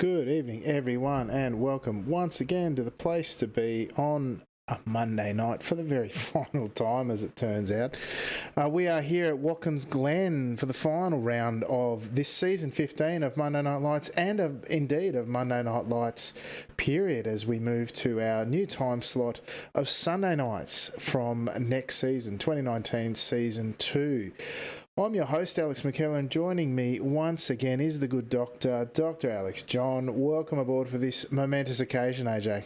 Good evening, everyone, and welcome once again to the place to be on a Monday night for the very final time, as it turns out. We are here at Watkins, Glen for the final round of this season 15 of Monday Night Lights and indeed of Monday Night Lights period as we move to our new time slot of Sunday nights from next season, 2019 Season 2. I'm your host, Alex McKellar, and joining me once again is the good doctor, Dr. Alex John. Welcome aboard for this momentous occasion, AJ.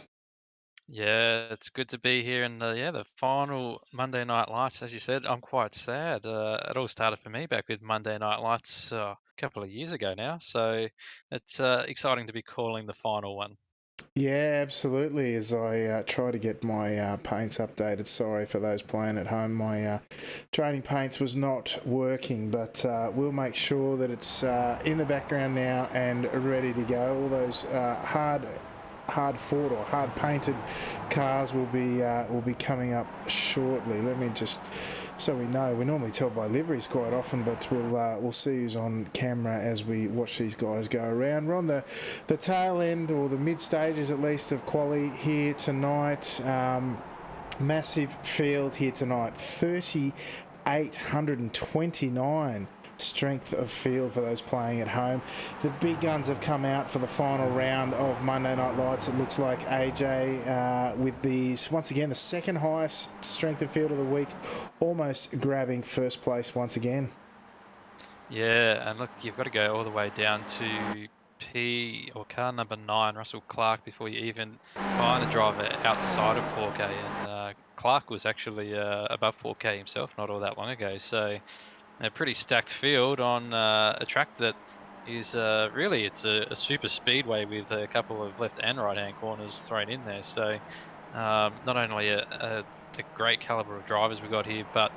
Yeah, it's good to be here and the final Monday Night Lights, as you said. I'm quite sad. It all started for me back with Monday Night Lights a couple of years ago now, so it's exciting to be calling the final one. Yeah, absolutely. As I try to get my paints updated, sorry for those playing at home. My training paints was not working, but we'll make sure that it's in the background now and ready to go. All those hard fought or hard painted cars will be coming up shortly. Let me just, so we know, we normally tell by liveries quite often, but we'll see who's on camera as we watch these guys go around. We're on the tail end, or the mid stages at least, of quali here tonight. Massive field here tonight, 3,829 strength of field for those playing at home. The big guns have come out for the final round of Monday Night Lights. It looks like AJ with these, once again, the second highest strength of field of the week, almost grabbing first place once again. Yeah, and look, you've got to go all the way down to car number 9, Russell Clark, before you even find a driver outside of 4K. And Clark was actually above 4K himself not all that long ago, so a pretty stacked field on a track that is really it's a super speedway with a couple of left and right hand corners thrown in there. So not only a great caliber of drivers we got here, but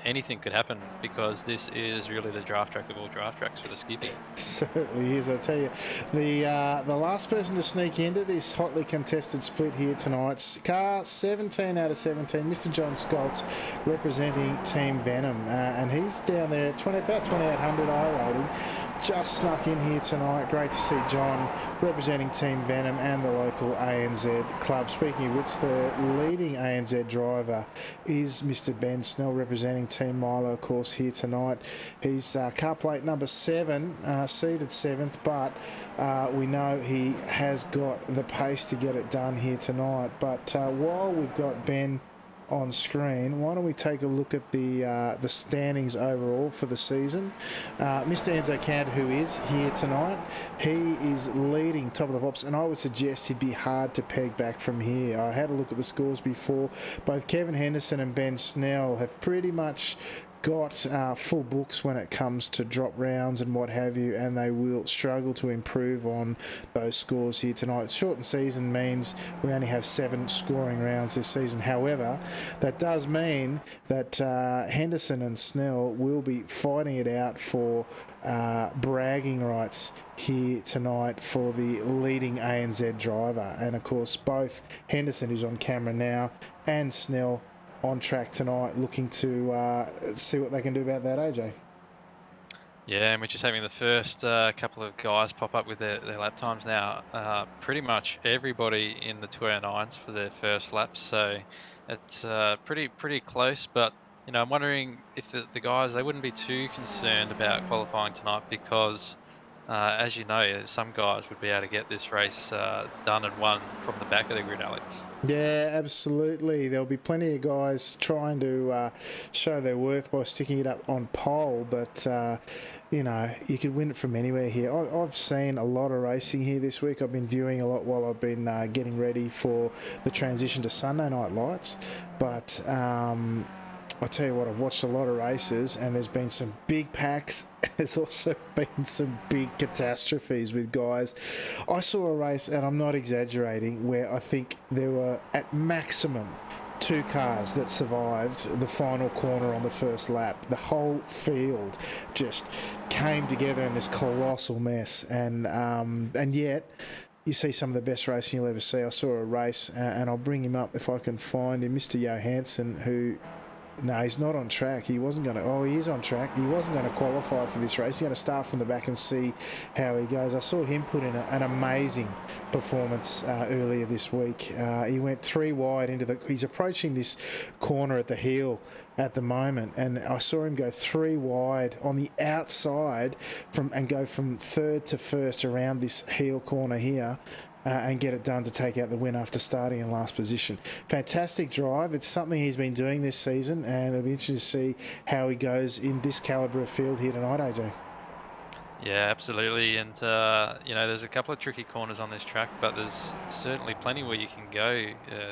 anything could happen because this is really the draft track of all draft tracks for the Skippy. Certainly is. I tell you, the last person to sneak into this hotly contested split here tonight's car 17 out of 17, Mr. John Scholz, representing Team Venom, and he's down there about 2,800 I rating. Just snuck in here tonight. Great to see John representing Team Venom and the local ANZ club. Speaking of which, the leading ANZ driver is Mr. Ben Snell representing Team Milo, of course, here tonight. He's car plate number 7, seeded 7th, but we know he has got the pace to get it done here tonight. But while we've got Ben on screen, why don't we take a look at the standings overall for the season. Mr. Enzo Cantor, who is here tonight, he is leading top of the pops, and I would suggest he'd be hard to peg back from here. I had a look at the scores before. Both Kevin Henderson and Ben Snell have pretty much got full books when it comes to drop rounds and what have you, and they will struggle to improve on those scores here tonight. Shortened season means we only have 7 scoring rounds this season. However, that does mean that Henderson and Snell will be fighting it out for bragging rights here tonight for the leading ANZ driver. And of course, both Henderson, who's on camera now, and Snell on track tonight, looking to see what they can do about that, AJ. Yeah, and we're just having the first couple of guys pop up with their lap times now. Pretty much everybody in the 209s for their first lap, so it's pretty close. But I'm wondering if the guys, they wouldn't be too concerned about qualifying tonight because, as you know, some guys would be able to get this race done and won from the back of the grid, Alex. Yeah, absolutely. There'll be plenty of guys trying to show their worth by sticking it up on pole, but you could win it from anywhere here. I've seen a lot of racing here this week. I've been viewing a lot while I've been getting ready for the transition to Sunday Night Lights, but I tell you what, I've watched a lot of races, and there's been some big packs. There's also been some big catastrophes with guys. I saw a race, and I'm not exaggerating, where I think there were at maximum 2 cars that survived the final corner on the first lap. The whole field just came together in this colossal mess, and yet you see some of the best racing you'll ever see. I saw a race, and I'll bring him up if I can find him, Mr. Johansson, who No, he's not on track. He wasn't going to. Oh, he is on track. He wasn't going to qualify for this race. He's going to start from the back and see how he goes. I saw him put in an amazing performance earlier this week. He went 3 wide into the. He's approaching this corner at the heel at the moment, and I saw him go 3 wide on the outside and go from third to first around this heel corner here. And get it done to take out the win after starting in last position. Fantastic drive. It's something he's been doing this season, and it'll be interesting to see how he goes in this calibre of field here tonight, AJ. Yeah, absolutely. And, there's a couple of tricky corners on this track, but there's certainly plenty where you can go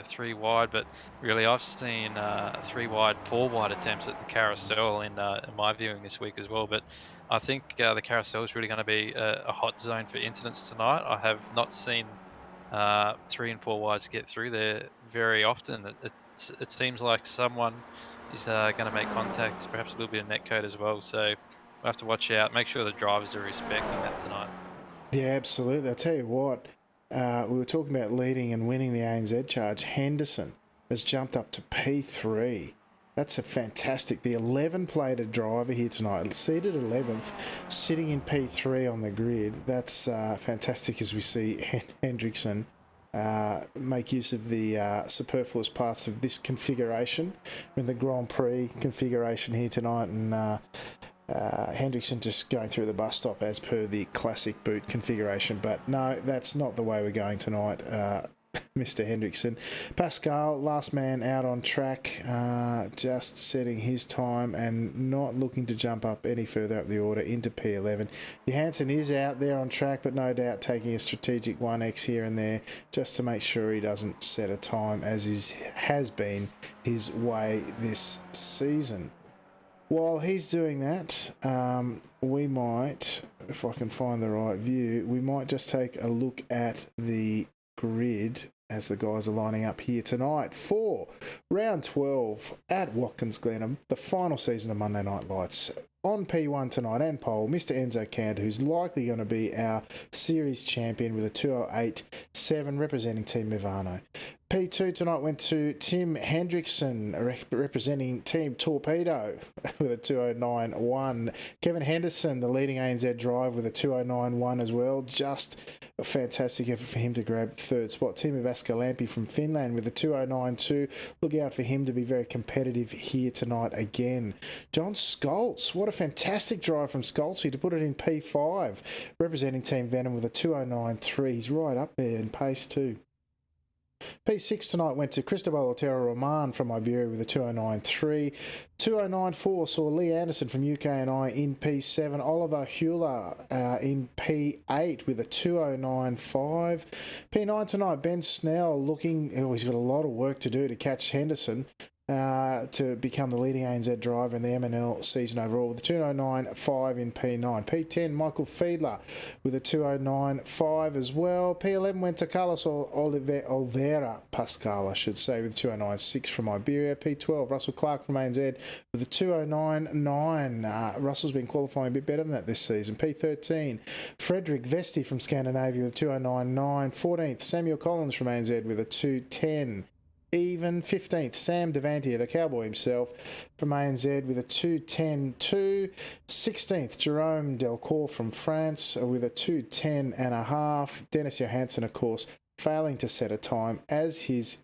3 wide. But really, I've seen 3 wide, 4 wide attempts at the carousel in my viewing this week as well. But I think the carousel is really going to be a hot zone for incidents tonight. I have not seen 3 and 4 wides get through there very often. It seems like someone is going to make contact, perhaps a little bit of netcode as well. So we'll have to watch out. Make sure the drivers are respecting that tonight. Yeah, absolutely. I'll tell you what, we were talking about leading and winning the ANZ charge. Henderson has jumped up to P3. That's a fantastic. The 11-plated driver here tonight, seated 11th, sitting in P3 on the grid. That's fantastic as we see Hendrickson make use of the superfluous parts of this configuration in the Grand Prix configuration here tonight, and Hendrickson just going through the bus stop as per the classic boot configuration. But no, that's not the way we're going tonight, Mr. Hendrickson. Pascal, last man out on track, just setting his time and not looking to jump up any further up the order into P11. Johansson is out there on track, but no doubt taking a strategic 1x here and there just to make sure he doesn't set a time, as has been his way this season. While he's doing that, we might, if I can find the right view, we might just take a look at the grid as the guys are lining up here tonight for round 12 at Watkins, Glen, the final season of Monday Night Lights. On P1 tonight and pole, Mr. Enzo Cantor, who's likely going to be our series champion with a 208.7 representing Team Movano. P2 tonight went to Tim Hendrickson representing Team Torpedo with a 209.1. Kevin Henderson, the leading ANZ drive, with a 209.1 as well. Just a fantastic effort for him to grab third spot. Timo Vaskalampi from Finland with a 209.2. Look out for him to be very competitive here tonight again. John Scholz, what a fantastic drive from Scholz to put it in P5, representing Team Venom with a 209.3. He's right up there in pace too. P6 tonight went to Cristobal Otero Roman from Iberia with a 209.3. 209.4 saw Lee Anderson from UKNI in P7. Oliver Hewler in P8 with a 209.5. P9 tonight, Ben Snell looking, he's got a lot of work to do to catch Henderson. To become the leading ANZ driver in the MNL season overall with a 209.5 in P9. P10, Michael Fiedler with a 209.5 as well. P11 went to Carlos Oliveira Pascal, I should say, with 209.6 from Iberia. P12, Russell Clark from ANZ with a 209.9. Russell's been qualifying a bit better than that this season. P13, Frederick Vesti from Scandinavia with a 209.9. 14th, Samuel Collins from ANZ with a 210. Even 15th, Sam Devantier, the cowboy himself, from ANZ with a 210.2. 16th, Jerome Delcourt from France with a 210.5. Dennis Johansson, of course, failing to set a time as his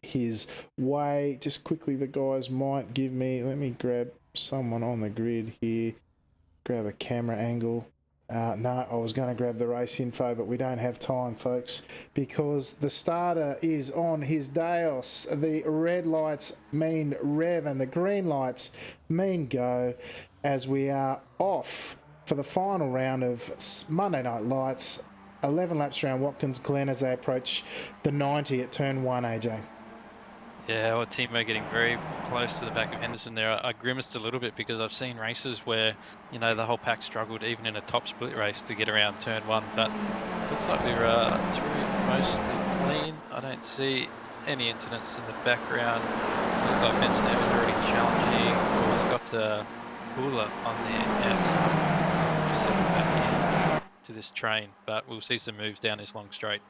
way. Just quickly, the guys might give me, let me grab someone on the grid here, grab a camera angle. No, I was going to grab the race info, but we don't have time, folks, because the starter is on his dais. The red lights mean rev and the green lights mean go, as we are off for the final round of Monday Night Lights. 11 laps around Watkins Glen as they approach the 90 at turn 1, AJ. Yeah, well, Timo getting very close to the back of Henderson there. I grimaced a little bit because I've seen races where, the whole pack struggled even in a top split race to get around turn 1. But looks like we're through mostly clean. I don't see any incidents in the background. Looks like Ben Snap is already challenging, or has got a Hula on the outside. Just settle back in to this train, but we'll see some moves down this long straight.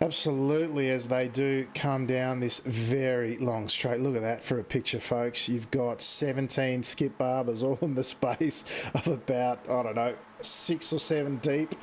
Absolutely, as they do come down this very long straight. Look at that for a picture, folks. You've got 17 skip barbers all in the space of about, I don't know, 6 or 7 deep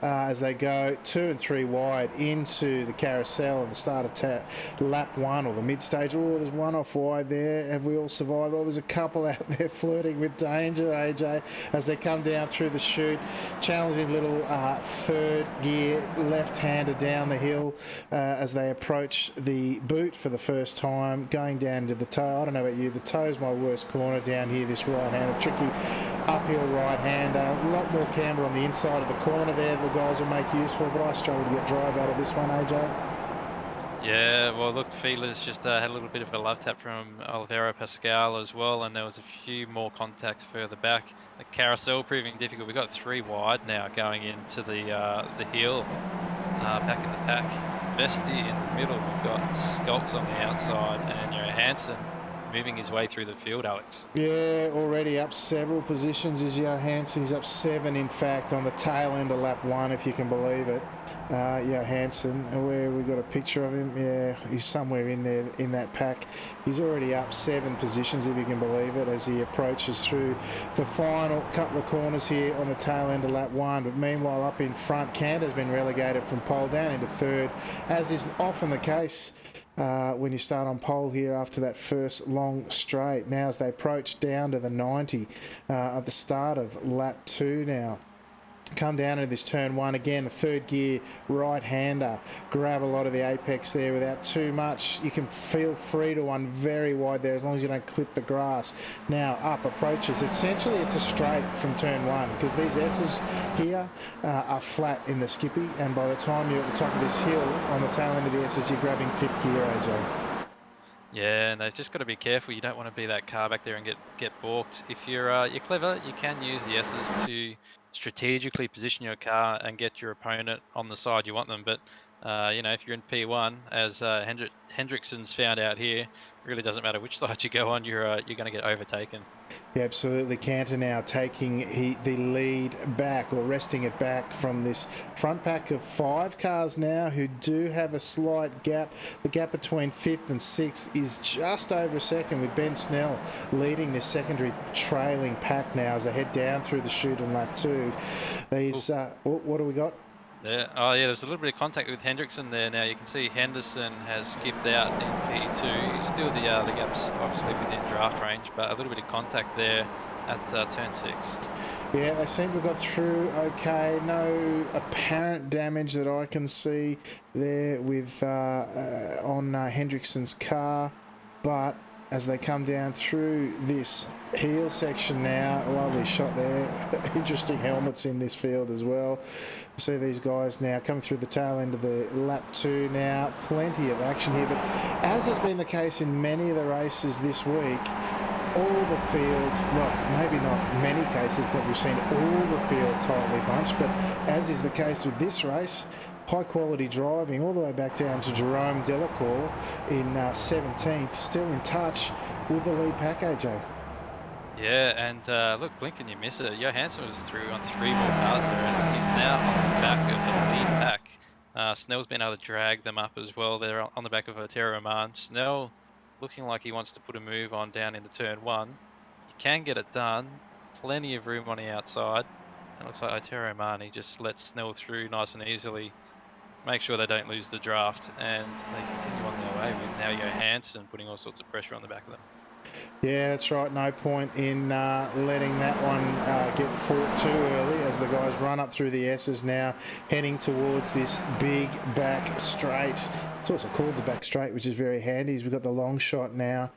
as they go 2 and 3 wide into the carousel at the start of lap 1 or the mid stage. Oh, there's one off wide there. Have we all survived? Oh, there's a couple out there flirting with danger, AJ, as they come down through the chute. Challenging little third gear left-hander down the hill as they approach the boot for the first time, going down to the toe. I don't know about you, the toe's my worst corner down here, this right-hander. Tricky uphill right-hander. A lot more camber on the inside of the corner there the guys will make useful, but I struggle to get drive out of this one, AJ. Yeah, well, look, Feelers just had a little bit of a love tap from Oliveira Pascal as well, and there was a few more contacts further back. The carousel proving difficult. We've got 3 wide now going into the hill, back in the pack. Bestie in the middle. We've got Skoltz on the outside, and Hansen moving his way through the field, Alex. Yeah, already up several positions is Johansson. He's up 7, in fact, on the tail end of lap 1, if you can believe it. Johansson, where we got a picture of him. Yeah, he's somewhere in there in that pack. He's already up 7 positions, if you can believe it, as he approaches through the final couple of corners here on the tail end of lap 1. But meanwhile, up in front, Cantor's been relegated from pole down into 3rd, as is often the case when you start on pole here after that first long straight. Now as they approach down to the 90 at the start of lap 2 now. Come down into this turn 1 again, a 3rd gear right-hander. Grab a lot of the apex there without too much. You can feel free to one very wide there as long as you don't clip the grass. Now up approaches. Essentially it's a straight from turn 1 because these S's here are flat in the skippy, and by the time you're at the top of this hill on the tail end of the S's, you're grabbing 5th gear, AJ. Yeah, and they've just got to be careful. You don't want to be that car back there and get balked. If you're clever, you can use the S's to strategically position your car and get your opponent on the side you want them. But if you're in P1, as Hendrickson's found out here, it really doesn't matter which side you go on. You're going to get overtaken. Yeah, absolutely. Cantor now taking the lead back, or resting it back from this front pack of 5 cars now who do have a slight gap. The gap between 5th and 6th is just over a second, with Ben Snell leading this secondary trailing pack now as they head down through the chute on lap 2. These, what do we got? Yeah. Oh, yeah. There's a little bit of contact with Hendrickson there. Now you can see Henderson has skipped out in P2. Still the gap's obviously within draft range, but a little bit of contact there at turn 6. Yeah, they seem to have got through okay. No apparent damage that I can see there with on Hendrickson's car, but as they come down through this heel section now, a lovely shot there. Interesting helmets in this field as well. See these guys now coming through the tail end of the lap 2 now. Plenty of action here, but as has been the case in many of the races this week, all the field, well, maybe not many cases that we've seen all the field tightly bunched, but as is the case with this race, high quality driving all the way back down to Jerome Delacour in 17th, still in touch with the lead pack, AJ. Yeah, and look, blink and you miss it. Johansson was through on 3 more cars there, and he's now on the back of the lead pack. Snell's been able to drag them up as well. They're on the back of Otero Roman. Snell looking like he wants to put a move on down into turn 1. He can get it done. Plenty of room on the outside. It looks like Otero Roman, he just lets Snell through nice and easily. Make sure they don't lose the draft, and they continue on their way with now Johansson putting all sorts of pressure on the back of them. Yeah, that's right. No point in letting that one get fought too early as the guys run up through the S's now, heading towards this big back straight. It's also called the back straight, which is very handy. We've got the long shot now.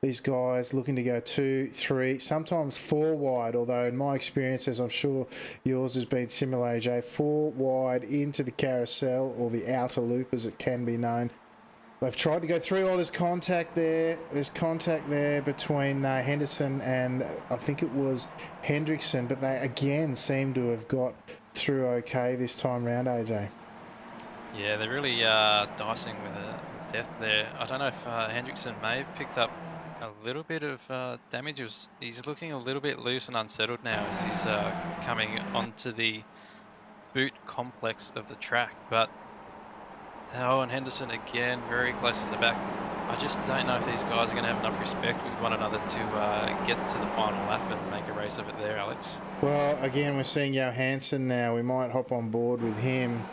These guys looking to go 2, 3, sometimes 4 wide, although in my experience, as I'm sure yours has been similar, AJ, 4 wide into the carousel, or the outer loop as it can be known. They've tried to go through all this contact there. There's contact there between Henderson and I think it was Hendrickson, but they again seem to have got through okay this time round, AJ. Yeah, they're really dicing with death there. I don't know if Hendrickson may have picked up a little bit of damage. He's looking a little bit loose and unsettled now as he's coming onto the boot complex of the track, but Oh, and Henderson again, very close to the back. I just don't know if these guys are going to have enough respect with one another to get to the final lap and make a race of it there, Alex. Well, again, we're seeing Johansson now. We might hop on board with him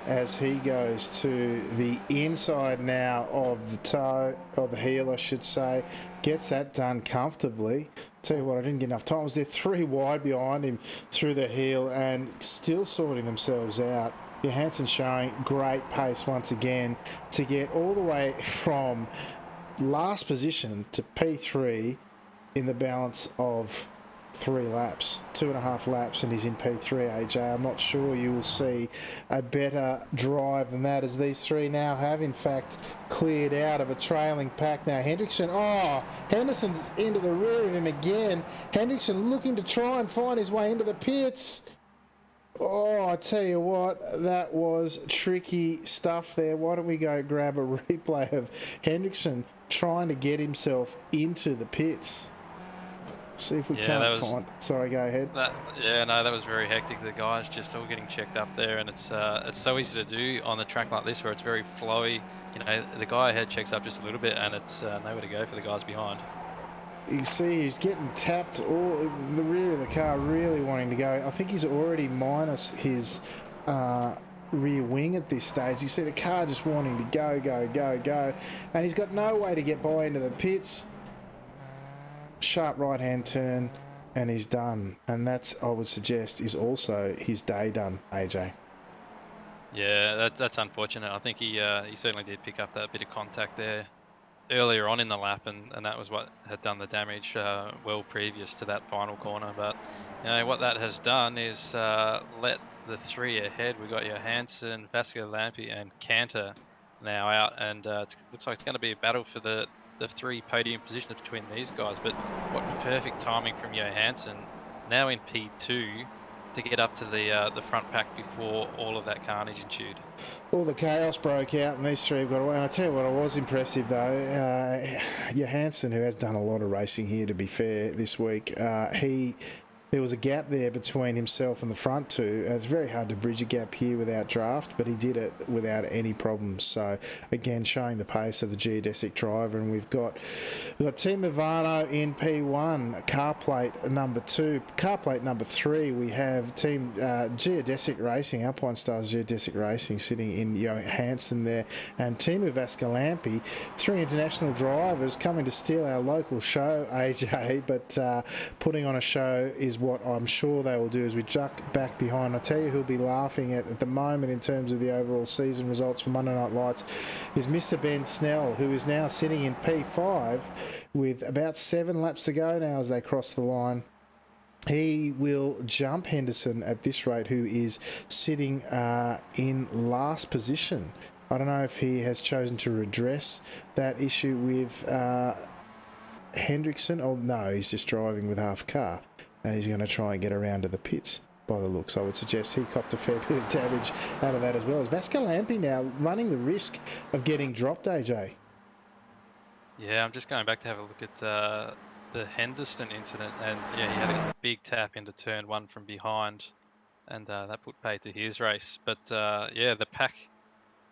as he goes to the inside now of the toe, or the heel, I should say. Gets that done comfortably. Tell you what, I didn't get enough time. They're 3 wide behind him through the heel and still sorting themselves out. Johansson showing great pace once again to get all the way from last position to P3 in the balance of 3 laps, 2.5 laps, and he's in P3, AJ. I'm not sure you will see a better drive than that, as these 3 now have, in fact, cleared out of a trailing pack. Now, Henderson's into the rear of him again. Hendrickson looking to try and find his way into the pits. Oh, I tell you what, that was tricky stuff there. Why don't we go grab a replay of Hendrickson trying to get himself into the pits? See if we can't find. Sorry, go ahead. That was very hectic. The guys just all getting checked up there, and it's so easy to do on the track like this where it's very flowy. You know, the guy ahead checks up just a little bit, and it's nowhere to go for the guys behind. You can see he's getting tapped, all the rear of the car really wanting to go. I think he's already minus his rear wing at this stage. You see the car just wanting to go, and he's got no way to get by into the pits. Sharp right-hand turn, and he's done. And that's, I would suggest, is also his day done, AJ. Yeah, that's unfortunate. I think he certainly did pick up that bit of contact there earlier on in the lap, and that was what had done the damage well previous to that final corner. But you know what that has done is let the 3 ahead. We got Johansson, Lampi, and Cantor now out, and it looks like it's going to be a battle for the 3 podium positions between these guys. But what perfect timing from Johansson, now in P2, to get up to the front pack before all of that carnage ensued. All the chaos broke out and these 3 have got away. And I tell you what, it was impressive though. Johansson, who has done a lot of racing here, to be fair, this week, there was a gap there between himself and the front 2. It's very hard to bridge a gap here without draft, but he did it without any problems. So again, showing the pace of the geodesic driver. And we've got Team Movano in P1, car plate number 2. Car plate number 3, we have Team Geodesic Racing, Alpine Stars Geodesic Racing, sitting in Johansson there, and Team of Vascalampi. 3 international drivers coming to steal our local show, AJ, but putting on a show is what I'm sure they will do as we duck back behind. I tell you who'll be laughing at the moment in terms of the overall season results from Monday Night Lights is Mr. Ben Snell, who is now sitting in P5 with about 7 laps to go now as they cross the line. He will jump Henderson at this rate, who is sitting in last position. I don't know if he has chosen to redress that issue with Hendrickson. Oh no, he's just driving with half a car, and he's going to try and get around to the pits by the looks. I would suggest he copped a fair bit of damage out of that as well. As Vascalampi now running the risk of getting dropped, AJ. Yeah, I'm just going back to have a look at the Henderson incident, and yeah, he had a big tap into turn 1 from behind, and that put paid to his race. But yeah, the pack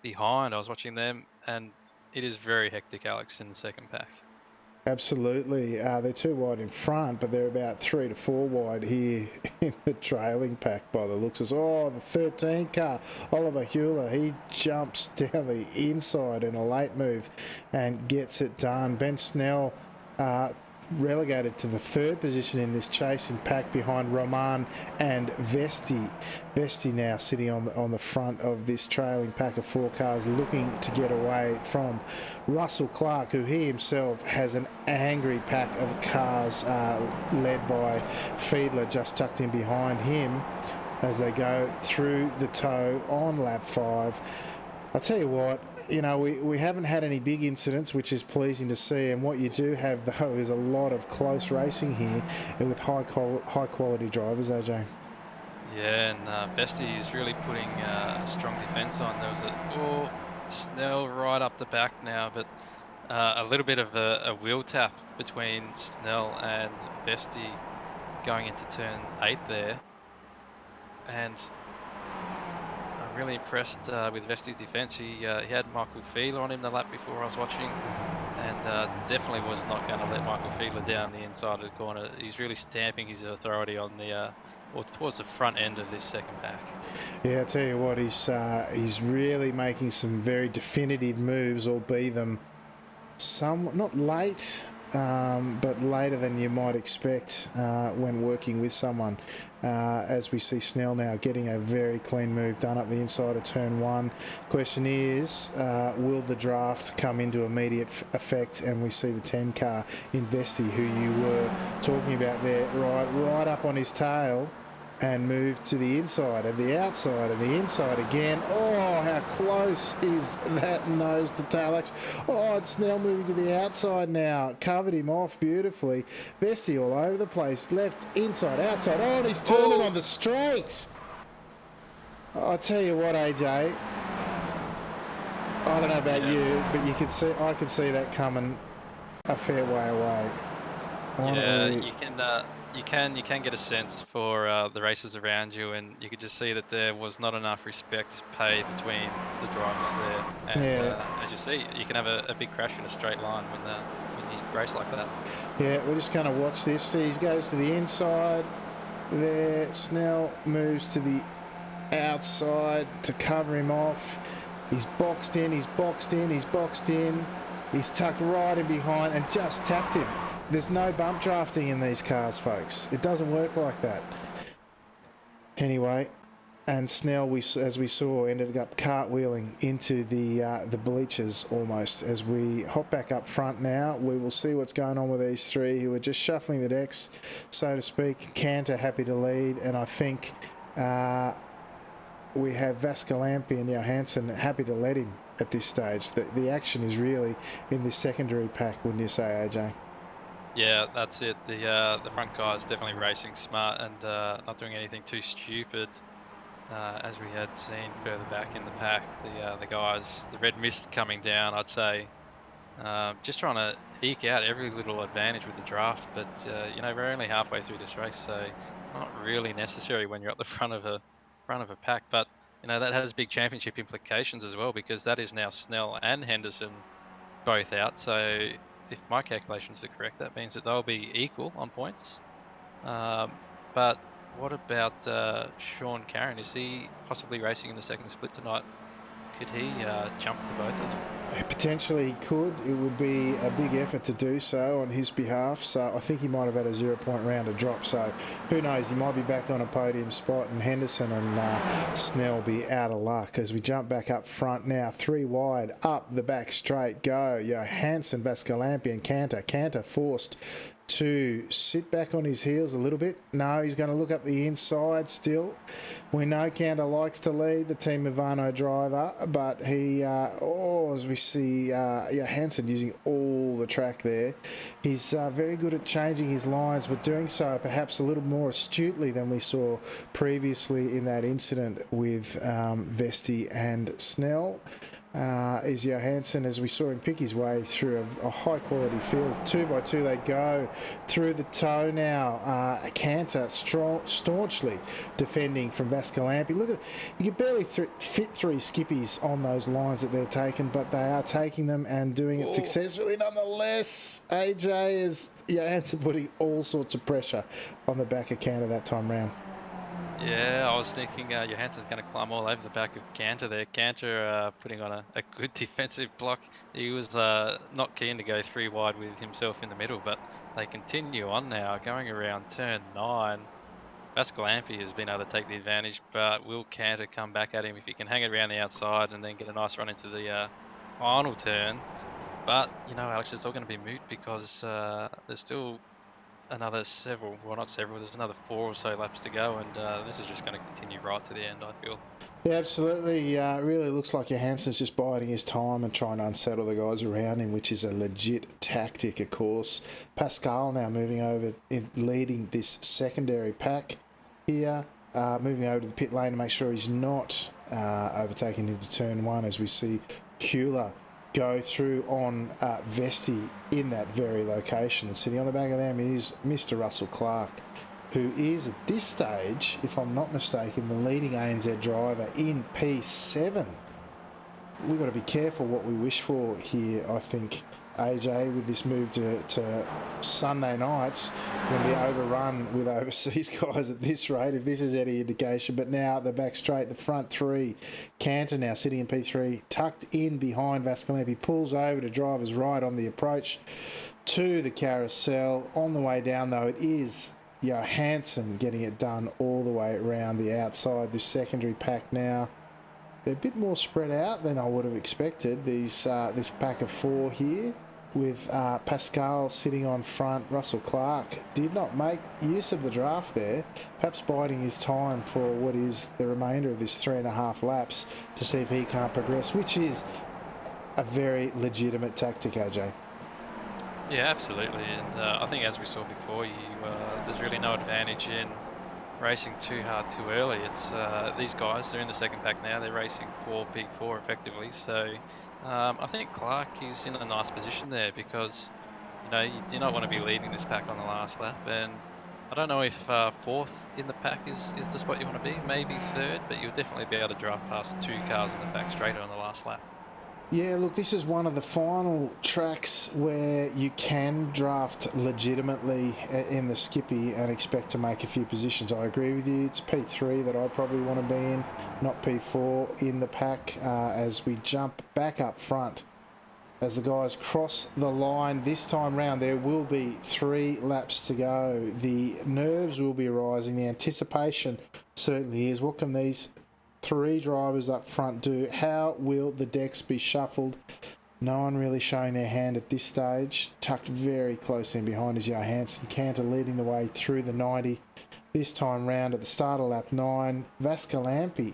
behind, I was watching them, and it is very hectic, Alex, in the second pack. Absolutely. They're 2 wide in front, but they're about 3 to 4 wide here in the trailing pack by the looks of it. Oh, the 13 car, Oliver Hewler, he jumps down the inside in a late move and gets it done. Ben Snell relegated to the 3rd position in this chasing pack behind Roman and Vesti. Vesti now sitting on the front of this trailing pack of 4 cars, looking to get away from Russell Clark, who he himself has an angry pack of cars led by Fiedler just tucked in behind him as they go through the toe on lap 5. I'll tell you what, you know, we haven't had any big incidents, which is pleasing to see. And what you do have, though, is a lot of close racing here and with high quality drivers, AJ. Yeah, and Vesti is really putting strong defence on. There was Snell right up the back now, but a little bit of a wheel tap between Snell and Vesti going into turn 8 there. And really impressed with Vesti's defence. He had Michael Feeler on him the lap before I was watching, and definitely was not going to let Michael Feeler down the inside of the corner. He's really stamping his authority on the or towards the front end of this second pack. Yeah, I tell you what, he's really making some very definitive moves, albeit them not late, but later than you might expect when working with someone. As we see Snell now getting a very clean move done up the inside of turn one. Question is, will the draft come into immediate effect? And we see the 10 car in Vesti, who you were talking about there, right up on his tail, and move to the inside and the outside and the inside again. Oh, how close is that nose to tail action? Oh, it's Snell moving to the outside now. Covered him off beautifully. Vesti all over the place. Left, inside, outside. Oh, and he's turning on the straight. I tell you what, AJ. I don't know about you, but I could see that coming a fair way away. You can get a sense for the races around you, and you could just see that there was not enough respect paid between the drivers there. And as you see, you can have a big crash in a straight line when you race like that. Yeah, we're just going to watch this. See, he goes to the inside there. Snell moves to the outside to cover him off. He's boxed in, he's boxed in, he's boxed in. He's tucked right in behind and just tapped him. There's no bump drafting in these cars, folks. It doesn't work like that. Anyway, and Snell, as we saw, ended up cartwheeling into the bleachers almost. As we hop back up front now, we will see what's going on with these three who are just shuffling the decks, so to speak. Cantor happy to lead, and I think we have Vascalampi and Johansson happy to let him at this stage. The action is really in this secondary pack, wouldn't you say, AJ? Yeah, that's it. The front guy is definitely racing smart and not doing anything too stupid, as we had seen further back in the pack. The guys, the red mist coming down, I'd say, just trying to eke out every little advantage with the draft. But we're only halfway through this race, so not really necessary when you're at the front of a pack. But that has big championship implications as well, because that is now Snell and Henderson both out. So if my calculations are correct, that means that they'll be equal on points. But what about Sean Carron? Is he possibly racing in the second split tonight? Could he jump the both of them? Potentially he could. It would be a big effort to do so on his behalf. So I think he might have had a 0-point round to drop. So who knows? He might be back on a podium spot, and Henderson and Snell be out of luck. As we jump back up front now, 3 wide, up the back straight, go. Johansson, Vascalampi and Cantor. Cantor forced to sit back on his heels a little bit. No, he's going to look up the inside still. We know Cantor likes to lead, the Team Movano driver, but he, as we see Johansson using all the track there, he's very good at changing his lines, but doing so perhaps a little more astutely than we saw previously in that incident with Vesti and Snell. Is Johansson, as we saw him pick his way through a high quality field. 2 by 2 they go through the toe now. Cantor staunchly defending from Vascalampi. Look at, you can barely fit 3 skippies on those lines that they're taking, but they are taking them and doing it successfully nonetheless. AJ is Johansson putting all sorts of pressure on the back of Cantor that time round. Yeah, I was thinking Johansson's going to climb all over the back of Cantor there. Cantor putting on a good defensive block. He was not keen to go 3 wide with himself in the middle, but they continue on now, going around turn 9. Vascalampi has been able to take the advantage, but will Cantor come back at him if he can hang it around the outside and then get a nice run into the final turn? But, Alex, it's all going to be moot because there's still another there's another 4 or so laps to go, and this is just going to continue right to the end, I feel. Yeah, absolutely. It really looks like Johansson's just biding his time and trying to unsettle the guys around him, which is a legit tactic, of course. Pascal now moving over, leading this secondary pack here, moving over to the pit lane to make sure he's not overtaken into turn 1, as we see Kula go through on Vesti in that very location. And sitting on the back of them is Mr. Russell Clark. who is at this stage, if I'm not mistaken, the leading ANZ driver in P7. We've got to be careful what we wish for here, I think, AJ, with this move to Sunday nights. When we overrun with overseas guys at this rate, if this is any indication. But now the back straight, the front three. Cantor now sitting in P3, tucked in behind Vascalampi, pulls over to driver's right on the approach to the carousel. On the way down, though, it is Johansson getting it done all the way around the outside. This secondary pack now, they're a bit more spread out than I would have expected. This pack of four here, with Pascal sitting on front. Russell Clark did not make use of the draft there, perhaps biding his time for what is the remainder of this 3.5 laps to see if he can't progress, which is a very legitimate tactic, AJ. Yeah, absolutely. And I think, as we saw before, there's really no advantage in racing too hard too early. It's these guys, they're in the second pack now, they're racing for P4 effectively. So I think Clark is in a nice position there, because you do not want to be leading this pack on the last lap. And I don't know if fourth in the pack is the spot you want to be, maybe third, but you'll definitely be able to drive past two cars in the back straight on the last lap. Yeah, look, this is one of the final tracks where you can draft legitimately in the Skippy and expect to make a few positions. I agree with you. It's P3 that I'd probably want to be in, not P4 in the pack, as we jump back up front. As the guys cross the line this time round, there will be 3 laps to go. The nerves will be rising. The anticipation certainly is. What can these 3 drivers up front do? How will the decks be shuffled? No one really showing their hand at this stage. Tucked very close in behind is Johansson. Cantor leading the way through the 90. This time round at the start of lap 9, Vascalampi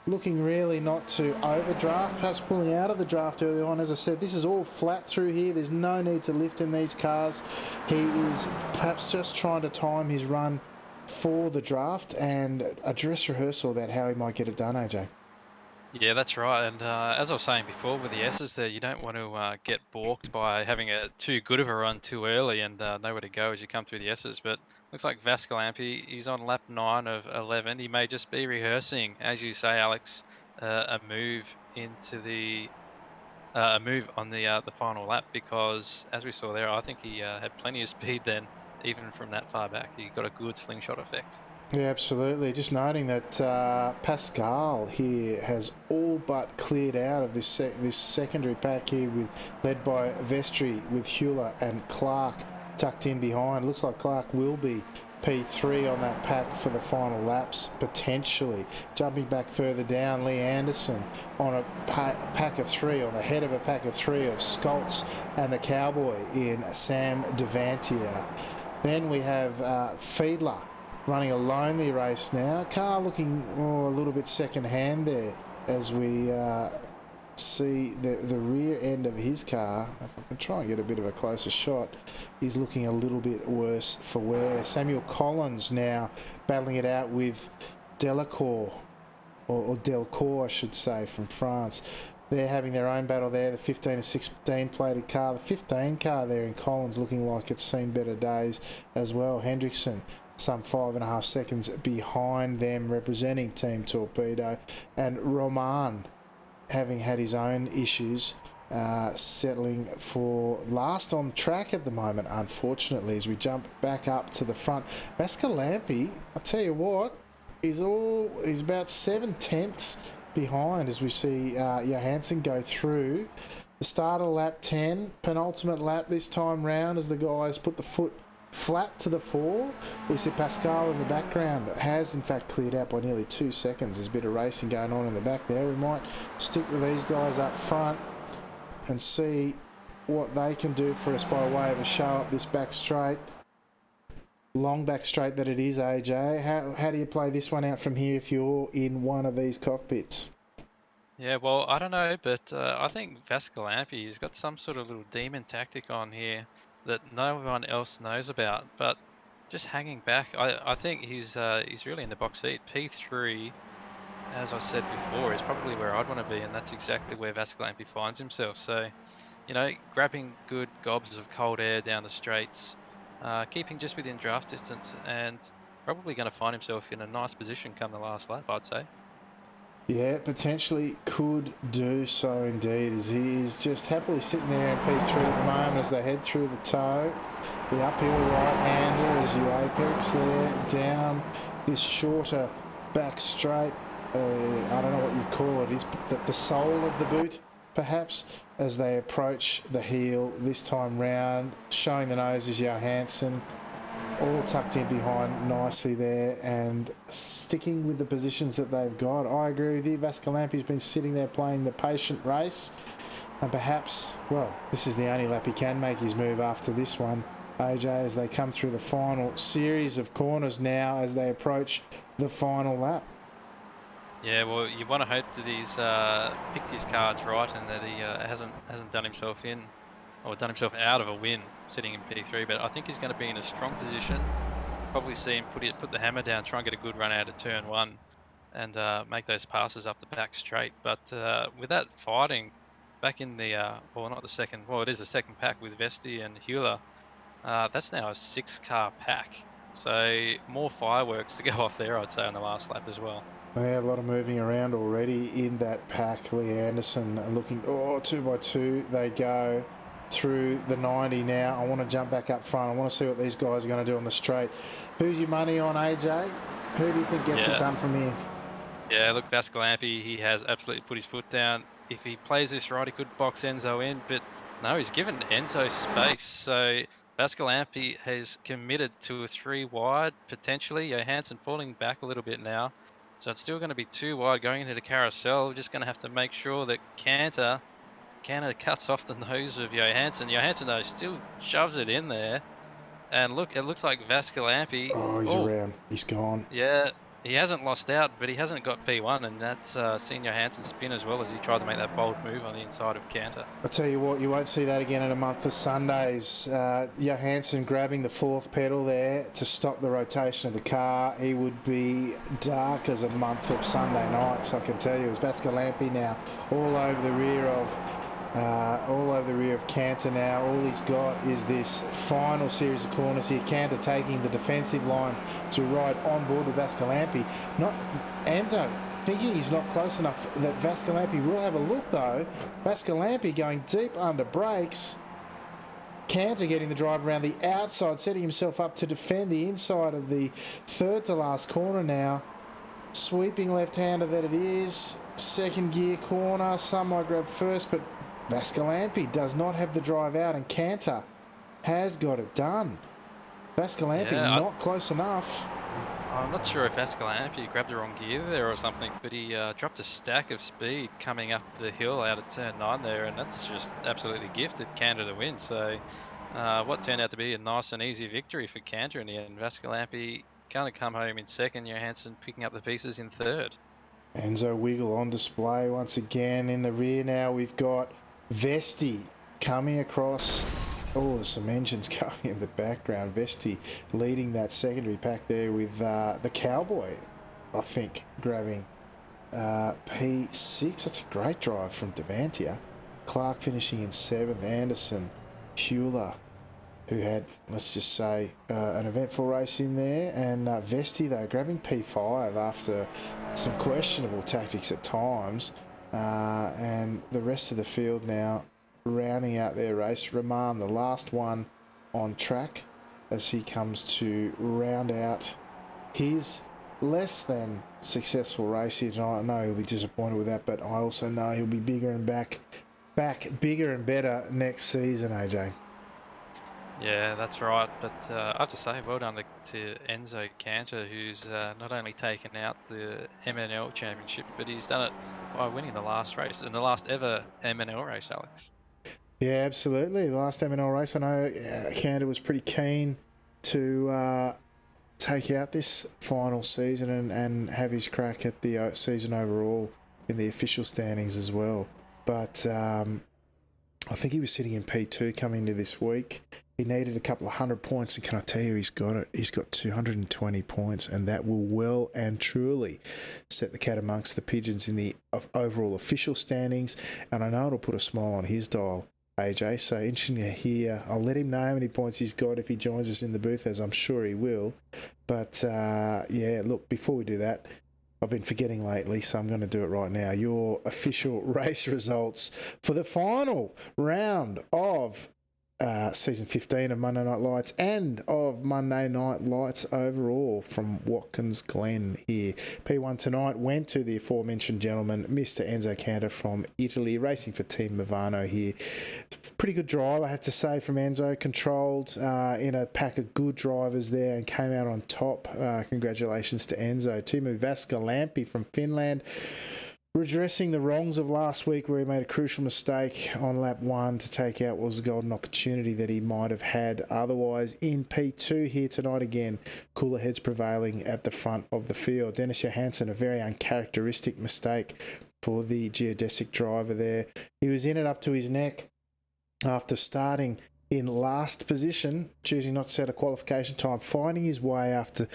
looking really not to overdraft, perhaps pulling out of the draft early on. As I said, this is all flat through here. There's no need to lift in these cars. He is perhaps just trying to time his run for the draft and a dress rehearsal about how he might get it done, AJ. Yeah, that's right. And as I was saying before, with the S's there, you don't want to get balked by having a too good of a run too early and nowhere to go as you come through the S's. But looks like Vascalampi, he's on lap 9 of 11. He may just be rehearsing, as you say, Alex, a move into a move on the final lap, because as we saw there, I think he had plenty of speed then, even from that far back. He got a good slingshot effect. Yeah, absolutely. Just noting that Pascal here has all but cleared out of this secondary pack here, led by Vestry, with Hewler and Clark tucked in behind. Looks like Clark will be P3 on that pack for the final laps, potentially. Jumping back further down, Lee Anderson on a pack of 3, on the head of a pack of 3 of Skoltz and the Cowboy in Sam Devantier. Then we have Fiedler running a lonely race now. Car looking a little bit second hand there, as we see the rear end of his car. If I can try and get a bit of a closer shot, he's looking a little bit worse for wear. Samuel Collins now battling it out with Delacour, or Delcourt, I should say, from France. They're having their own battle there. The 15 and 16 plated car. The 15 car there in Collins looking like it's seen better days as well. Hendrickson some 5.5 seconds behind them, representing Team Torpedo. And Roman, having had his own issues, settling for last on track at the moment, unfortunately, as we jump back up to the front. Vascalampi, I tell you what, is about 7/10 behind as we see Johansson go through the start of lap 10, penultimate lap this time round, as the guys put the foot flat to the fore. We see Pascal in the background has in fact cleared out by nearly 2 seconds. There's a bit of racing going on in the back there. We might stick with these guys up front and see what they can do for us by way of a show up this back straight. Long back straight that it is, AJ. How do you play this one out from here if you're in one of these cockpits? Yeah, well, I don't know, but I think Vascalampi has got some sort of little demon tactic on here that no one else knows about. But just hanging back, I think he's really in the box seat. P3, as I said before, is probably where I'd want to be, and that's exactly where Vascalampi finds himself. So, grabbing good gobs of cold air down the straights, keeping just within draft distance, and probably going to find himself in a nice position come the last lap, I'd say. Yeah, potentially could do so indeed, as he is just happily sitting there in P3 at the moment as they head through the toe. The uphill right-hander as you apex there, down this shorter back straight. I don't know what you'd call it. Is the sole of the boot, perhaps, as they approach the heel this time round. Showing the nose is Johansson, all tucked in behind nicely there and sticking with the positions that they've got. I agree with you. Vascalampi's been sitting there playing the patient race, and perhaps, well, this is the only lap he can make his move after this one, AJ, as they come through the final series of corners now as they approach the final lap. Yeah, well, you want to hope that he's picked his cards right and that he hasn't done himself in or done himself out of a win sitting in P3. But I think he's going to be in a strong position. Probably see him put the hammer down, try and get a good run out of turn one, and make those passes up the back straight. But with that fighting back in the well, not the second, well, it is the second pack with Vesti and Hewler. That's now a 6-car pack. So more fireworks to go off there, I'd say, on the last lap as well. Yeah, a lot of moving around already in that pack. Lee Anderson looking, 2 by 2 they go through the 90 now. I want to jump back up front. I want to see what these guys are going to do on the straight. Who's your money on, AJ? Who do you think gets it done from here? Yeah, look, Vascalampi, he has absolutely put his foot down. If he plays this right, he could box Enzo in, but no, he's given Enzo space. So Vascalampi has committed to a 3 wide, potentially. Johansson falling back a little bit now. So it's still going to be 2 wide going into the carousel. We're just going to have to make sure that Cantor cuts off the nose of Johansson. Johansson, though, still shoves it in there. And look, it looks like Vascalampi. Oh, he's around. He's gone. Yeah, he hasn't lost out, but he hasn't got P1, and that's seen Johansson spin as well as he tried to make that bold move on the inside of Cantor. I'll tell you what, you won't see that again in a month of Sundays. Johansson grabbing the 4th pedal there to stop the rotation of the car. He would be dark as a month of Sunday nights, I can tell you. It's Vascalampi now all over the rear of Cantor now. All he's got is this final series of corners here. Cantor taking the defensive line to ride on board with Vascalampi. Not Enzo thinking he's not close enough that Vascalampi will have a look though. Vascalampi going deep under brakes. Cantor getting the drive around the outside, setting himself up to defend the inside of the 3rd to last corner now. Sweeping left-hander that it is. 2nd gear corner. Some might grab first, but Vascalampi does not have the drive out, and Cantor has got it done. Vascalampi not close enough. I'm not sure if Vascalampi grabbed the wrong gear there or something, but he dropped a stack of speed coming up the hill out of turn 9 there, and that's just absolutely gifted Cantor the win. So what turned out to be a nice and easy victory for Cantor in the end. Vascalampi kind of come home in 2nd, Johansson picking up the pieces in 3rd. Enzo Wiggle on display once again. In the rear now we've got Vesti coming across. Oh, there's some engines going in the background. Vesti leading that secondary pack there with the Cowboy, I think, grabbing P6. That's a great drive from Devantia. Clark finishing in 7th. Anderson, Hewler, who had, let's just say, an eventful race in there. And Vesti, though, grabbing P5 after some questionable tactics at times. And the rest of the field now rounding out their race. Rahman, the last one on track, as he comes to round out his less than successful race here tonight. I know he'll be disappointed with that, but I also know he'll be bigger and back bigger and better next season, AJ. Yeah, that's right. But I have to say, well done to Enzo Cantor, who's not only taken out the MNL Championship, but he's done it by winning the last race, and the last ever MNL race, Alex. Yeah, absolutely. The last MNL race, I know Cantor was pretty keen to take out this final season and have his crack at the season overall in the official standings as well. But I think he was sitting in P2 coming into this week. He needed a couple of 100 points, and can I tell you, he's got it. He's got 220 points, and that will well and truly set the cat amongst the pigeons in the overall official standings. And I know it'll put a smile on his dial AJ. So interesting to hear. I'll let him know how many points he's got if he joins us in the booth, as I'm sure he will. But yeah, look, before we do that, I've been forgetting lately, so I'm going to do it right now. Your official race results for the final round of season 15 of Monday Night Lights and of Monday Night Lights overall from Watkins Glen here. P1 tonight went to the aforementioned gentleman, Mr. Enzo Cantor from Italy, racing for Team Movano here. Pretty good drive, I have to say, from Enzo. Controlled in a pack of good drivers there and came out on top. Congratulations to Enzo. Timu Vaskalampi from Finland, redressing the wrongs of last week where he made a crucial mistake on lap 1 to take out what was a golden opportunity that he might have had otherwise. In P2 here tonight again, cooler heads prevailing at the front of the field. Dennis Johansson, a very uncharacteristic mistake for the geodesic driver there. He was in it up to his neck after starting in last position, choosing not to set a qualification time, finding his way after,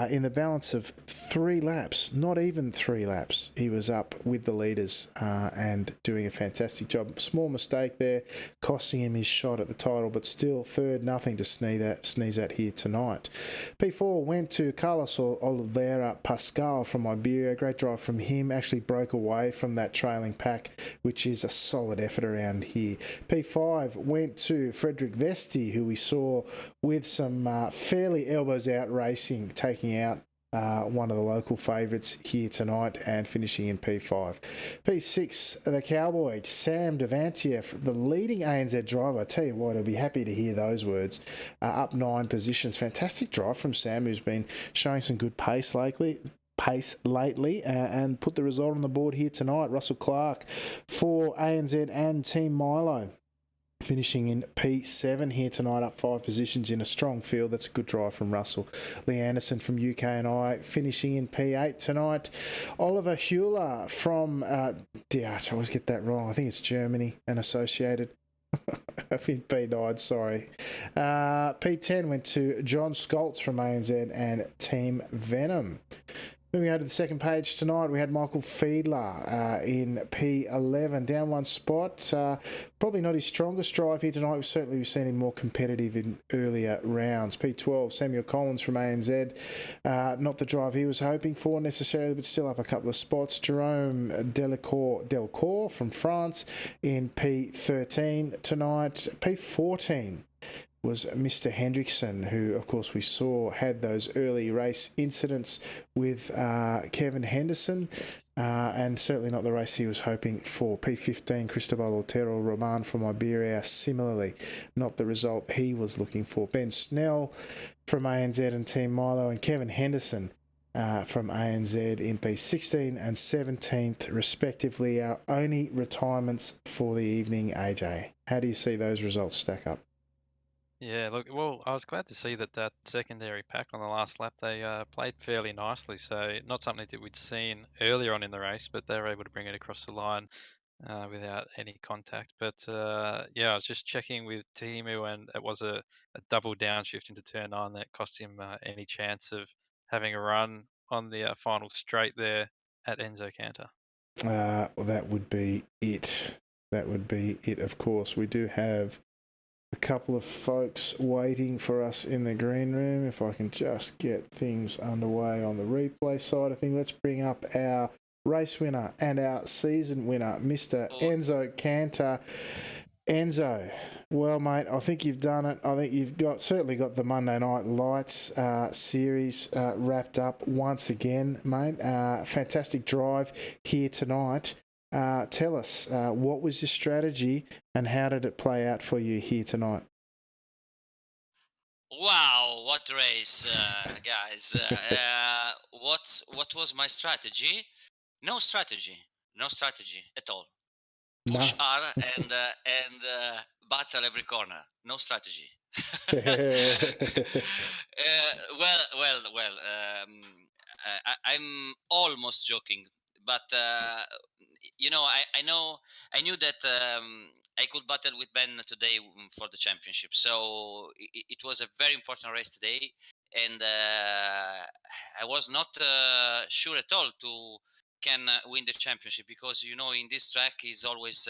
in the balance of 3 laps, not even 3 laps, he was up with the leaders and doing a fantastic job. Small mistake there, costing him his shot at the title, but still third, nothing to sneeze at here tonight. P4 went to Carlos Oliveira Pascal from Iberia. Great drive from him, actually broke away from that trailing pack, which is a solid effort around here. P5 went to Frederick Vesti, who we saw with some fairly elbows out racing, taking out one of the local favourites here tonight and finishing in P5. P6, the Cowboy, Sam Devantier, the leading ANZ driver. I tell you what, I'll be happy to hear those words. Up 9 positions. Fantastic drive from Sam, who's been showing some good pace lately and put the result on the board here tonight. Russell Clark for ANZ and Team Milo, finishing in P7 here tonight, up 5 positions in a strong field. That's a good drive from Russell. Lee Anderson from UK&I finishing in P8 tonight. Oliver Hewler from, I always get that wrong. I think it's Germany and Associated. I've been P9, sorry. P10 went to John Scholz from ANZ and Team Venom. Moving over to the second page tonight, we had Michael Fiedler in P11, down 1 spot. Probably not his strongest drive here tonight. We've seen him more competitive in earlier rounds. P12, Samuel Collins from ANZ. Not the drive he was hoping for necessarily, but still up a couple of spots. Jerome Delcourt from France in P13 tonight. P14 was Mr. Hendrickson, who, of course, we saw had those early race incidents with Kevin Henderson, and certainly not the race he was hoping for. P15, Cristobal Otero Roman from Iberia, similarly not the result he was looking for. Ben Snell from ANZ and Team Milo, and Kevin Henderson from ANZ in P16 and 17th, respectively, our only retirements for the evening. AJ, how do you see those results stack up? Yeah, look, well, I was glad to see that secondary pack on the last lap, they played fairly nicely. So not something that we'd seen earlier on in the race, but they were able to bring it across the line without any contact. But yeah, I was just checking with Timu, and it was a double downshift into turn 9 that cost him any chance of having a run on the final straight there at Enzo Cantor. Well, that would be it. That would be it, of course. We do have a couple of folks waiting for us in the green room. If I can just get things underway on the replay side of things, let's bring up our race winner and our season winner, Mr. Enzo Cantor. Enzo, well, mate, I think you've done it. I think you've certainly got the Monday Night Lights series wrapped up once again, mate. Fantastic drive here tonight. Tell us, what was your strategy and how did it play out for you here tonight? Wow, what race, guys. What was my strategy? No strategy. No strategy at all. Push No. hard and battle every corner. No strategy. Well. I'm almost joking, but I knew that I could battle with Ben today for the championship. So it was a very important race today, and I was not sure at all to can win the championship because in this track is always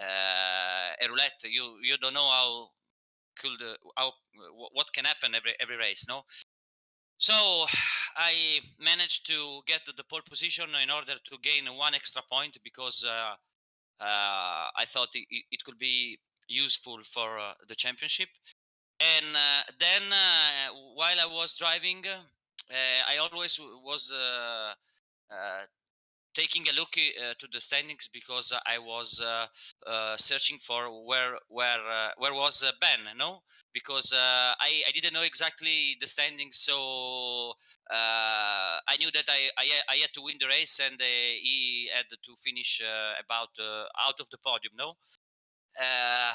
a roulette. You don't know how what can happen every race, no. So I managed to get the pole position in order to gain one extra point, because I thought it could be useful for the championship. And then while I was driving, I always was taking a look to the standings, because I was searching for where was Ben, no, because I didn't know exactly the standings, so I knew that I had to win the race, and he had to finish about out of the podium, no. uh,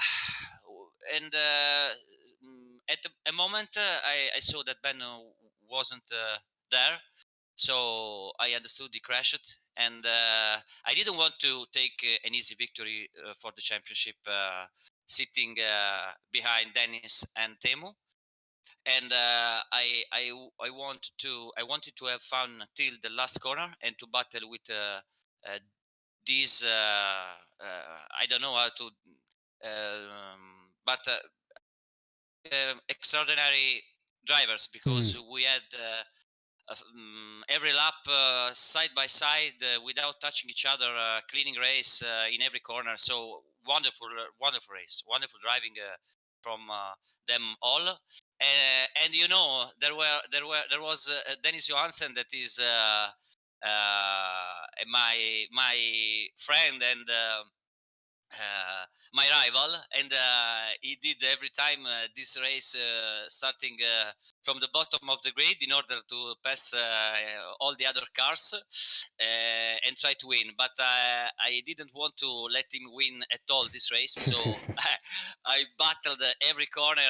and at a moment I saw that Ben wasn't there, so I understood he crashed, and I didn't want to take an easy victory for the championship, sitting behind Dennis and Temu. And I wanted to have fun till the last corner, and to battle with these I don't know how to but extraordinary drivers, because we had every lap side by side, without touching each other, cleaning race in every corner. So wonderful race, wonderful driving from them all. And there was Dennis Johansen, that is my friend, and my rival, and he did every time this race, starting from the bottom of the grid, in order to pass all the other cars and try to win. But I didn't want to let him win at all this race, so I battled every corner,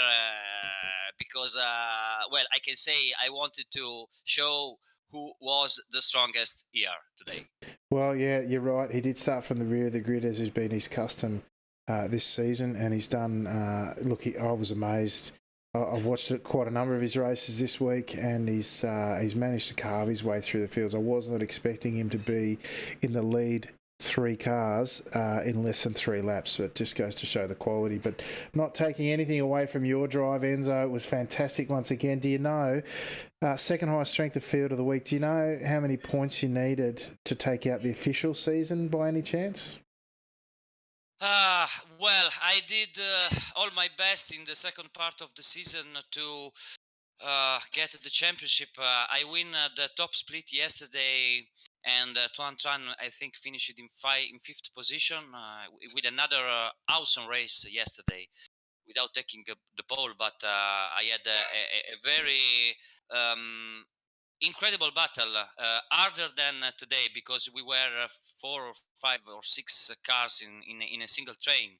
because well, I can say I wanted to show who was the strongest here today. Well, yeah, you're right. He did start from the rear of the grid, as has been his custom this season, and he's done. I was amazed. I've watched quite a number of his races this week, and he's managed to carve his way through the fields. I was not expecting him to be in the lead three cars in less than 3 laps. So it just goes to show the quality. But not taking anything away from your drive, Enzo, it was fantastic once again. Do you know, second highest strength of field of the week, do you know how many points you needed to take out the official season by any chance? Well, I did all my best in the second part of the season to get the championship. I win the top split yesterday, and Tuan Tran, I think, finished in fifth position, with another awesome race yesterday, without taking the pole. But I had a very incredible battle, harder than today, because we were 4 or 5 or 6 cars in a single train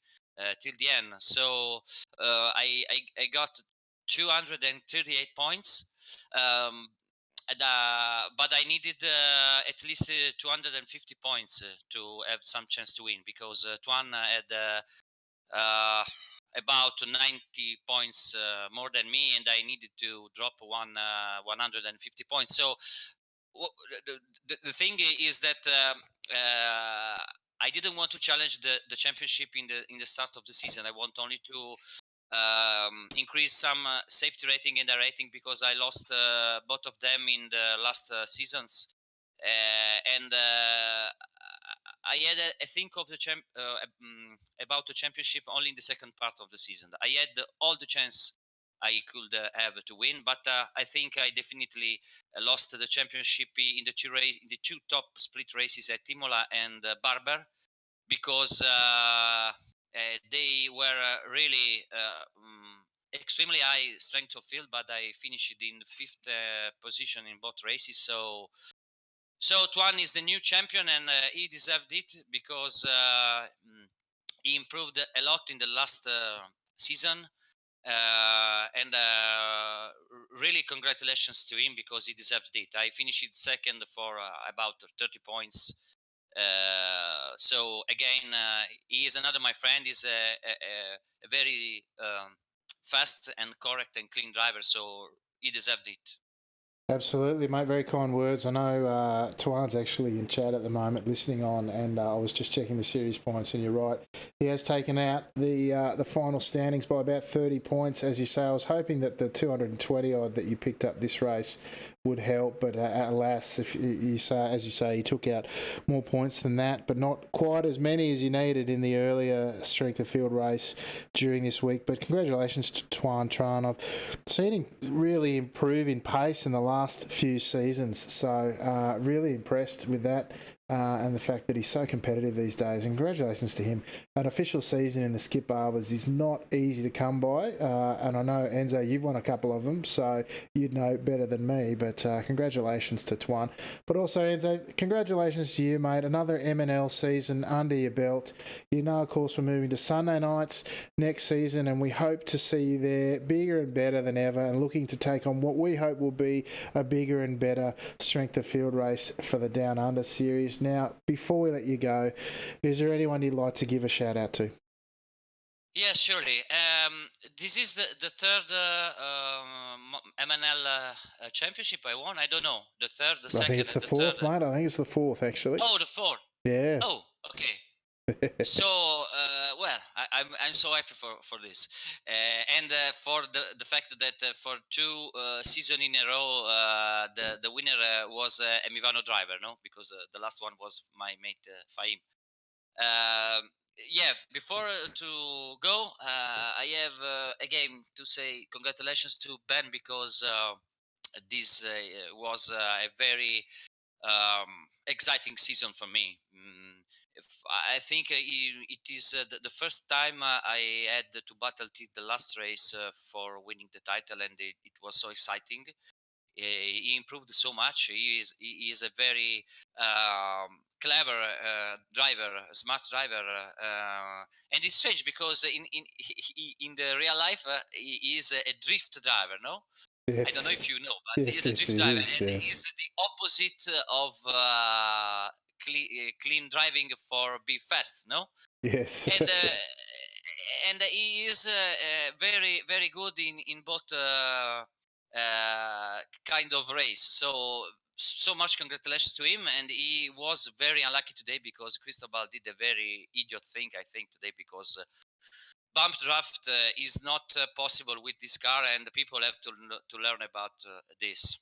till the end. So I got 238 points. But I needed at least 250 points to have some chance to win, because Tuan had about 90 points more than me, and I needed to drop 150 points. So the thing is that I didn't want to challenge the championship in the start of the season. I want only to increase some safety rating and the rating, because I lost both of them in the last seasons, and I had a think of the about the championship only in the second part of the season. I had all the chance I could have to win, but I think I definitely lost the championship in the two top split races at Imola and Barber, because they were really extremely high strength of field, but I finished in the fifth position in both races. So Tuan is the new champion, and he deserved it, because he improved a lot in the last season. And really congratulations to him, because he deserved it. I finished second for about 30 points. So again, he is another my friend. He's a very fast and correct and clean driver, so he deserved it. Absolutely, mate. Very kind words. I know Tuan's actually in chat at the moment, listening on, and I was just checking the series points, and you're right. He has taken out the final standings by about 30 points. As you say, I was hoping that the 220 odd that you picked up this race would help, but alas, if you say, as you say, he took out more points than that, but not quite as many as you needed in the earlier strength of field race during this week. But congratulations to Tuan Tran. I've seen him really improve in pace in the last few seasons, so really impressed with that. And the fact that he's so competitive these days. And congratulations to him. An official season in the Skip Barbers is not easy to come by. And I know, Enzo, you've won a couple of them, so you'd know better than me. But congratulations to Tuan. But also, Enzo, congratulations to you, mate. Another MNL season under your belt. You know, of course, we're moving to Sunday nights next season, and we hope to see you there bigger and better than ever, and looking to take on what we hope will be a bigger and better strength of field race for the Down Under series. Now, before we let you go, is there anyone you'd like to give a shout out to? Yes, surely. This is the third MNL championship I won. I don't know. The third, the I second, think it's and the the fourth, third. mate. I think it's the fourth, actually. Oh, the fourth. Yeah. Oh, okay. So, well, I'm so happy for this, and for the fact that for two season in a row, the winner was a Mivano driver, no, because the last one was my mate Fahim. Yeah, before to go, I have again to say congratulations to Ben because this was a very exciting season for me. If I think it is the first time I had to battle till the last race for winning the title, and it was so exciting. He improved so much. He is a very clever driver, a smart driver, and it's strange because in the real life he is a drift driver. No, I don't know Yes. if you know, but he Yes, is a yes, drift it driver, is. and Yes. he's the opposite of clean driving for be fast. No, Yes. and he is very very good in both kind of race. So much congratulations to him, and he was very unlucky today because Cristobal did a very idiot thing, I think, today, because bump draft is not possible with this car, and the people have to learn about this.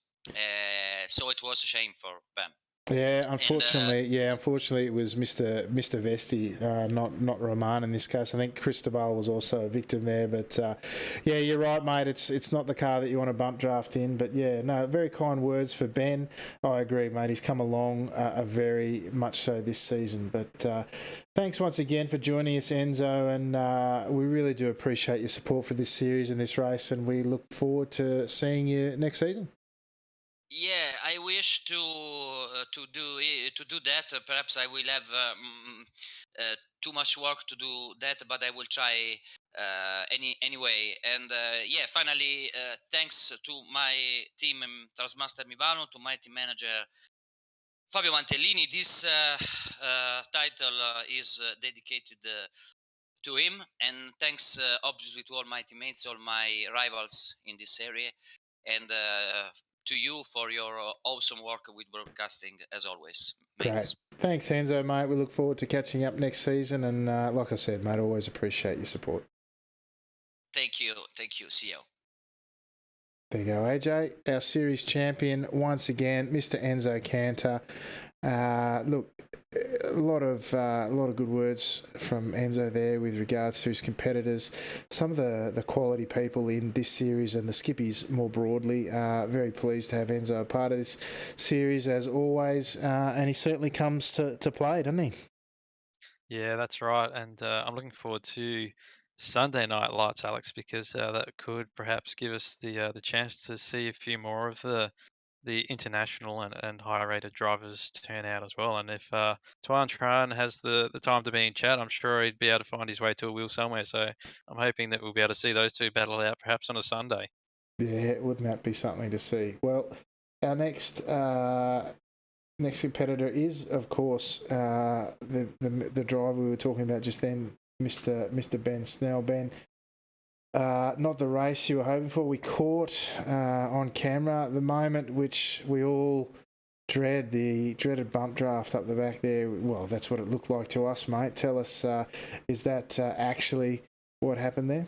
So it was a shame for Ben. Yeah, And unfortunately, it was Mr. Vesti, not Roman in this case. I think Cristobal was also a victim there, but yeah, you're right, mate. It's not the car that you want to bump draft in, but yeah, no, very kind words for Ben. I agree, mate. He's come along a very much so this season, but thanks once again for joining us, Enzo, and we really do appreciate your support for this series and this race, and we look forward to seeing you next season. yeah, I wish to do that. Perhaps I will have too much work to do that, but I will try anyway. And yeah, finally, thanks to my team, Transmaster Mivano, to my team manager Fabio Mantellini. This title is dedicated to him, and thanks obviously to all my teammates, all my rivals in this area, and to you for your awesome work with broadcasting as always, mates. Great. Thanks, Enzo, mate. We look forward to catching up next season, and like I said, mate, always appreciate your support. Thank you. See you. There you go, AJ, our series champion once again, Mr. Enzo Cantor. Look, a lot of good words from Enzo there with regards to his competitors, some of the quality people in this series and the skippies more broadly. Very pleased to have Enzo a part of this series as always, and he certainly comes to play, doesn't he? Yeah, that's right. And I'm looking forward to Sunday night lights, Alex, because that could perhaps give us the chance to see a few more of the international and higher rated drivers turn out as well. And if Tuan Tran has the time to be in chat, I'm sure he'd be able to find his way to a wheel somewhere. So I'm hoping that we'll be able to see those two battle out perhaps on a Sunday. Yeah, wouldn't that be something to see? Well, our next competitor is, of course, the driver we were talking about just then, Mr. Ben Snell. Ben, not the race you were hoping for. We caught on camera the moment which we all dread, the dreaded bump draft up the back there. Well, that's what it looked like to us, mate. Tell us, is that actually what happened there?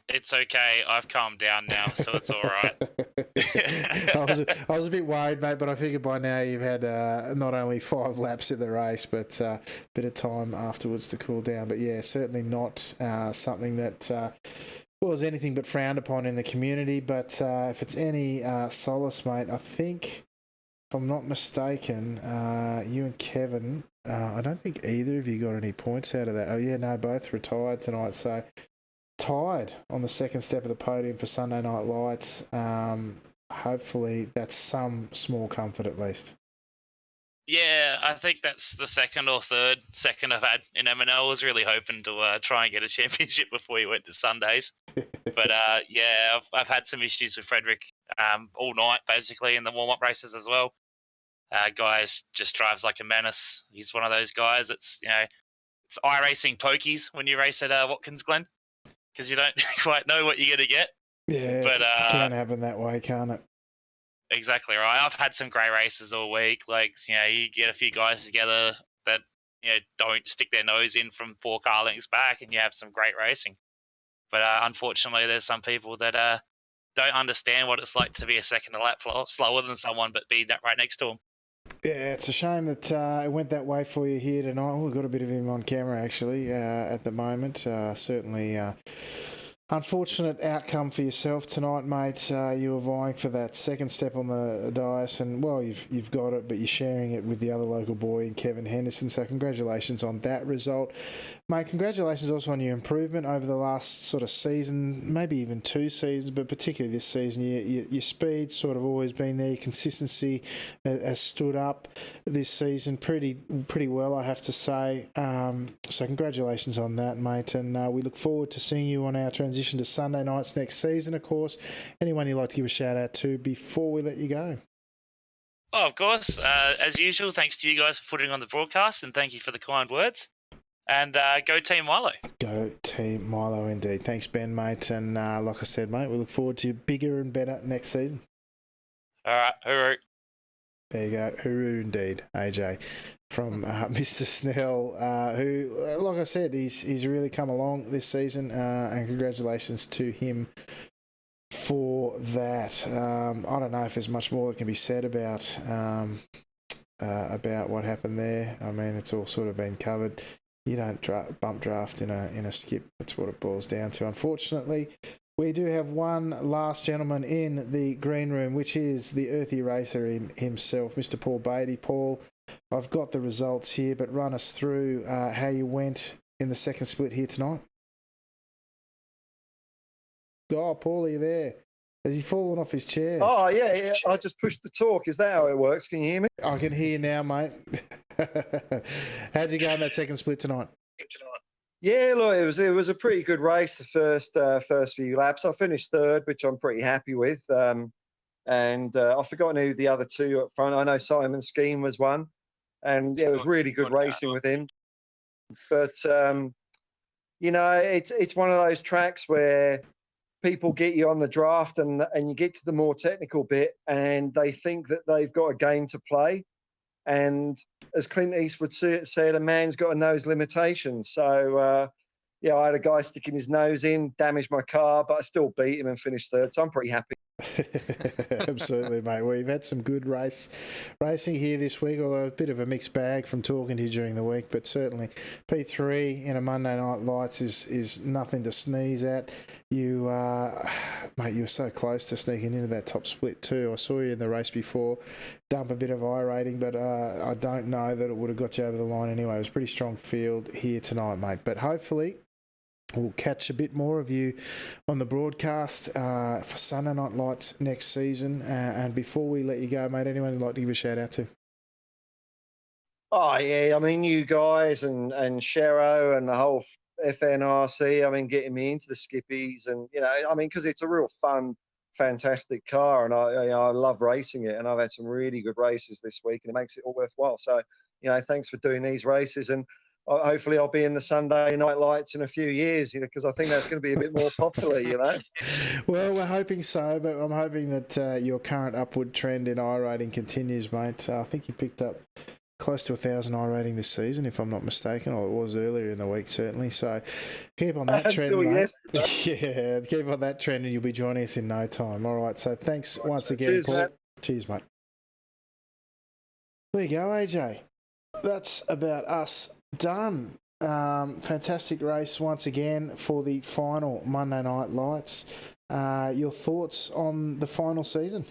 It's okay. I've calmed down now, so it's all right. I was a bit worried, mate, but I figured by now you've had not only 5 laps at the race, but a bit of time afterwards to cool down. But yeah, certainly not something that was anything but frowned upon in the community. But if it's any solace, mate, I think, if I'm not mistaken, you and Kevin, I don't think either of you got any points out of that. Oh yeah, no, both retired tonight, so tied on the second step of the podium for Sunday Night Lights. Hopefully that's some small comfort at least. Yeah, I think that's the second or third second I've had in M&L. I was really hoping to try and get a championship before we went to Sundays. But yeah, I've had some issues with Frederick all night, basically, in the warm-up races as well. Guys just drives like a menace. He's one of those guys that's, it's iRacing pokies when you race at Watkins, Glen, because you don't quite know what you're going to get. Yeah, but can happen that way, can't it? Exactly right. I've had some great races all week. Like, you get a few guys together that, don't stick their nose in from 4 car lengths back, and you have some great racing. But unfortunately, there's some people that don't understand what it's like to be a second a lap slower than someone, but be right next to them. Yeah, it's a shame that it went that way for you here tonight. We've got a bit of him on camera, actually, at the moment. Certainly unfortunate outcome for yourself tonight, mate. You were vying for that second step on the dais, and, well, you've got it, but you're sharing it with the other local boy, Kevin Henderson, so congratulations on that result. Mate, congratulations also on your improvement over the last sort of season, maybe even 2 seasons, but particularly this season. Your speed's sort of always been there. Your consistency has stood up this season pretty well, I have to say. So congratulations on that, mate, and we look forward to seeing you on our transition to Sunday nights next season, of course. Anyone you'd like to give a shout out to before we let you go? Oh, of course. As usual, thanks to you guys for putting on the broadcast, and thank you for the kind words. And go Team Milo. Go Team Milo indeed. Thanks, Ben, mate. And like I said, mate, we look forward to bigger and better next season. All right, hooroo. There you go. Hooroo indeed, AJ, from Mr. Snell, who, like I said, he's really come along this season, and congratulations to him for that. I don't know if there's much more that can be said about what happened there. I mean, it's all sort of been covered. You don't bump draft in a skip. That's what it boils down to. Unfortunately, we do have one last gentleman in the green room, which is the earthy racer himself, Mr. Paul Beatty. Paul, I've got the results here, but run us through how you went in the second split here tonight. Oh, Paul, are you there? Has he fallen off his chair? Oh, yeah. I just pushed the talk. Is that how it works? Can you hear me? I can hear you now, mate. How'd you go in that second split tonight? Yeah, look, it was a pretty good race, the first few laps. I finished third, which I'm pretty happy with. And I've forgotten who the other 2 up front. I know Simon Skeen was one. And, yeah, it was really good racing with him. But, it's one of those tracks where people get you on the draft and you get to the more technical bit and they think that they've got a game to play. And as Clint Eastwood said, a man's got to know his limitations. So, I had a guy sticking his nose in, damaged my car, but I still beat him and finished third. So I'm pretty happy. Absolutely, mate. We've had some good racing here this week, although a bit of a mixed bag from talking to you during the week, but certainly P3 in a Monday Night Lights is nothing to sneeze at. You, mate, you were so close to sneaking into that top split too. I saw you in the race before dump a bit of iRating, but I don't know that it would have got you over the line anyway. It was a pretty strong field here tonight, mate, but hopefully we'll catch a bit more of you on the broadcast for Sunday Night Lights next season. And before we let you go, mate, anyone you'd like to give a shout out to? Oh, yeah. I mean, you guys and Shero and the whole FNRC, I mean, getting me into the skippies and, because it's a real fun, fantastic car and I love racing it and I've had some really good races this week and it makes it all worthwhile. So, thanks for doing these races. And hopefully I'll be in the Sunday night lights in a few years, because I think that's going to be a bit more popular. Well, we're hoping so, but I'm hoping that your current upward trend in iRating continues, mate. I think you picked up close to 1,000 iRating this season, if I'm not mistaken, or it was earlier in the week, certainly. So keep on that trend, Until mate. yesterday. Yeah, keep on that trend and you'll be joining us in no time. All right, so thanks once again, Cheers, Paul. Matt. Cheers, mate. There you go, AJ. That's about us done. Fantastic race once again for the final Monday Night Lights. Your thoughts on the final season?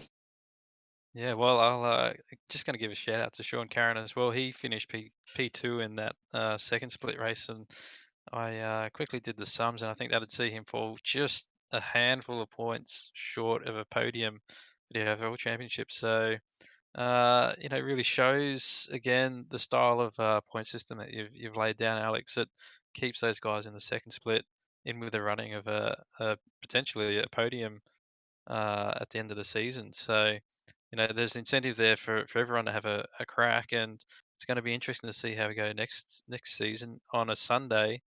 Yeah, well, I'll just going to give a shout out to Sean Carron as well. He finished P2 in that second split race, and I quickly did the sums, and I think that'd see him fall just a handful of points short of a podium at the overall championship. So, it really shows again the style of point system that you've laid down, Alex. That keeps those guys in the second split in with the running of a potentially a podium at the end of the season. So, there's an incentive there for everyone to have a crack, and it's going to be interesting to see how we go next season on a Sunday.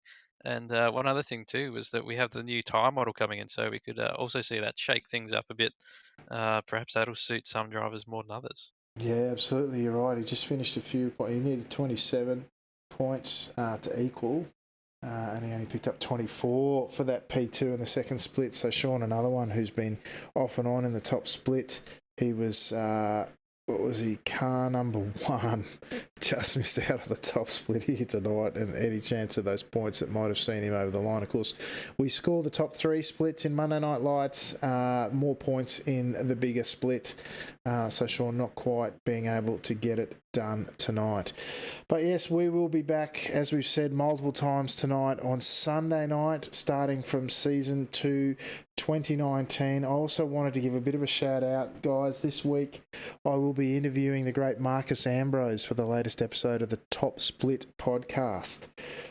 And one other thing too was that we have the new tyre model coming in, so we could also see that shake things up a bit. Perhaps that'll suit some drivers more than others. Yeah, absolutely. You're right. He just finished he needed 27 points to equal. And he only picked up 24 for that P2 in the second split. So Sean, another one who's been off and on in the top split. He was, car number 1. Just missed out of the top split here tonight, and any chance of those points that might have seen him over the line. Of course, we scored the top 3 splits in Monday Night Lights, more points in the bigger split. So Sean not quite being able to get it done tonight. But yes, we will be back, as we've said multiple times tonight, on Sunday night, starting from Season 2 2019. I also wanted to give a bit of a shout out, guys. This week I will be interviewing the great Marcus Ambrose for the latest episode of the Top Split podcast.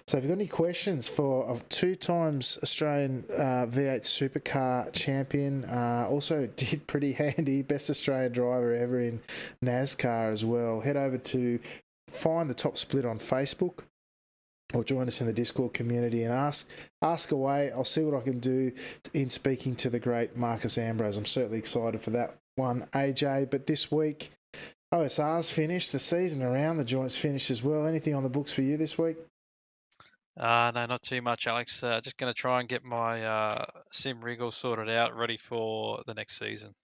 So if you've got any questions for a 2 times Australian V8 Supercar champion, also did pretty handy, best Australian driver ever in NASCAR as well, head over to find the Top Split on Facebook, or join us in the Discord community and ask away. I'll see what I can do in speaking to the great Marcus Ambrose. I'm certainly excited for that one, AJ. But this week, OSR's finished. The season around the joint's finished as well. Anything on the books for you this week? No, not too much, Alex. Just going to try and get my sim rig all sorted out, ready for the next season.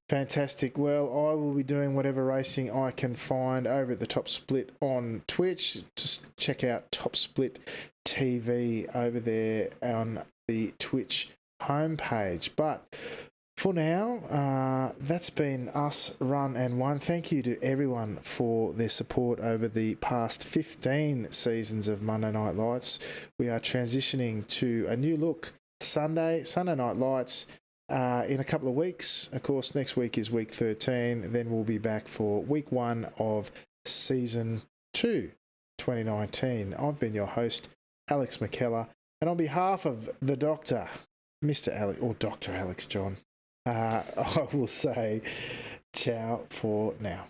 Fantastic. Well, I will be doing whatever racing I can find over at the Top Split on Twitch. Just check out Top Split TV over there on the Twitch homepage. But for now, that's been us, Run and One. Thank you to everyone for their support over the past 15 seasons of Monday Night Lights. We are transitioning to a new look Sunday Night Lights. In a couple of weeks. Of course, next week is week 13. Then we'll be back for week 1 of season 2, 2019. I've been your host, Alex McKellar. And on behalf of the doctor, Mr. Alex, or Dr. Alex John, I will say ciao for now.